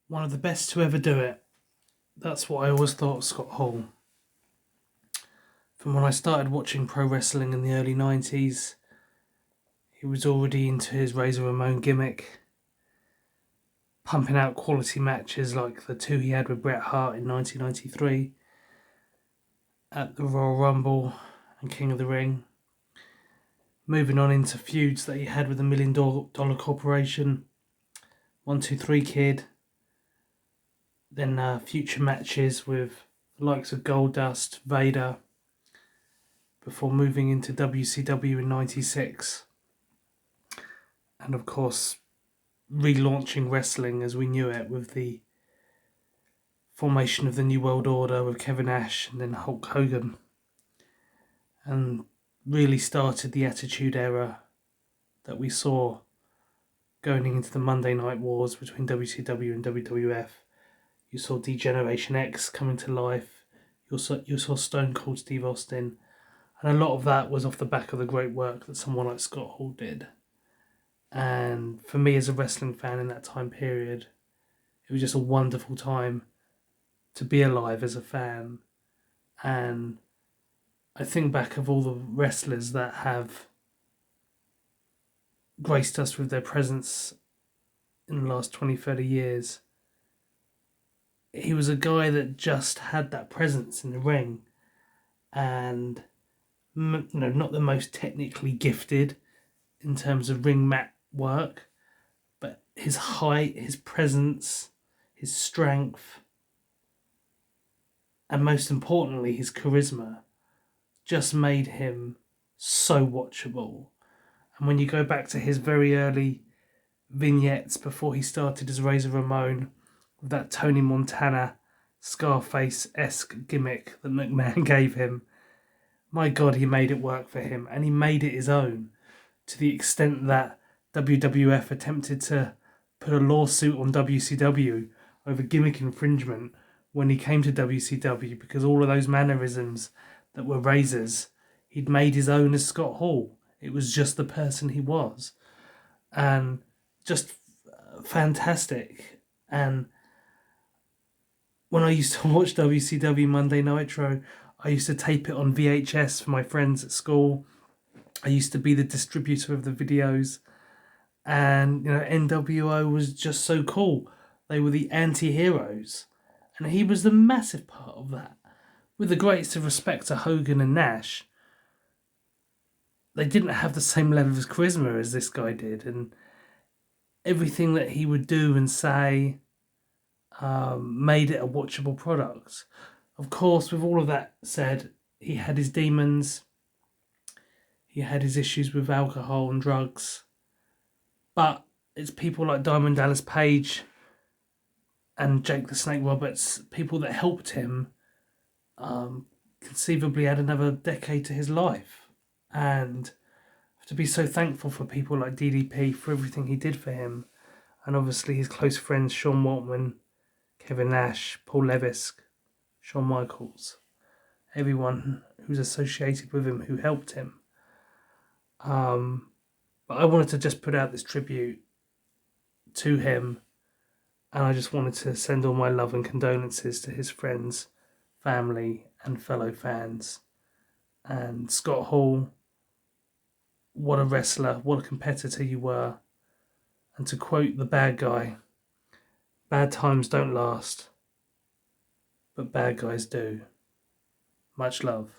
one of the best to ever do it. That's what I always thought of Scott Hall. From when I started watching pro wrestling in the early 90s, he was already into his Razor Ramon gimmick, pumping out quality matches like the two he had with Bret Hart in 1993 at the Royal Rumble and King of the Ring. Moving on into feuds that he had with the $1 Million Corporation, 1-2-3 Kid, then future matches with the likes of Goldust, Vader, before moving into WCW in 96. And of course, relaunching wrestling as we knew it with the formation of the New World Order with Kevin Nash and then Hulk Hogan. And really started the Attitude Era that we saw going into the Monday Night Wars between WCW and WWF. You saw D-Generation X coming to life. You saw Stone Cold Steve Austin. And a lot of that was off the back of the great work that someone like Scott Hall did. And for me as a wrestling fan in that time period, it was just a wonderful time to be alive as a fan. And I think back of all the wrestlers that have graced us with their presence in the last 20, 30 years. He was a guy that just had that presence in the ring. And not the most technically gifted in terms of ring mat work, but his height, his presence, his strength, and most importantly, his charisma just made him so watchable. And when you go back to his very early vignettes before he started as Razor Ramon, with that Tony Montana Scarface-esque gimmick that McMahon gave him, my God, he made it work for him, and he made it his own, to the extent that WWF attempted to put a lawsuit on WCW over gimmick infringement when he came to WCW, because all of those mannerisms that were Razor's, he'd made his own as Scott Hall. It was just the person he was. And just fantastic. And when I used to watch WCW Monday Nitro, I used to tape it on VHS for my friends at school. I used to be the distributor of the videos. And, NWO was just so cool. They were the anti-heroes. And he was the massive part of that. With the greatest of respect to Hogan and Nash, they didn't have the same level of charisma as this guy did. And everything that he would do and say made it a watchable product. Of course, with all of that said, he had his demons. He had his issues with alcohol and drugs. But it's people like Diamond Dallas Page and Jake the Snake Roberts, people that helped him conceivably add another decade to his life. And to be so thankful for people like DDP for everything he did for him. And obviously his close friends Sean Waltman, Kevin Nash, Paul Levesque, Shawn Michaels, everyone who's associated with him who helped him. But I wanted to just put out this tribute to him, and I just wanted to send all my love and condolences to his friends, family, and fellow fans. And Scott Hall, what a wrestler, what a competitor you were. And to quote the bad guy, bad times don't last, but bad guys do. Much love.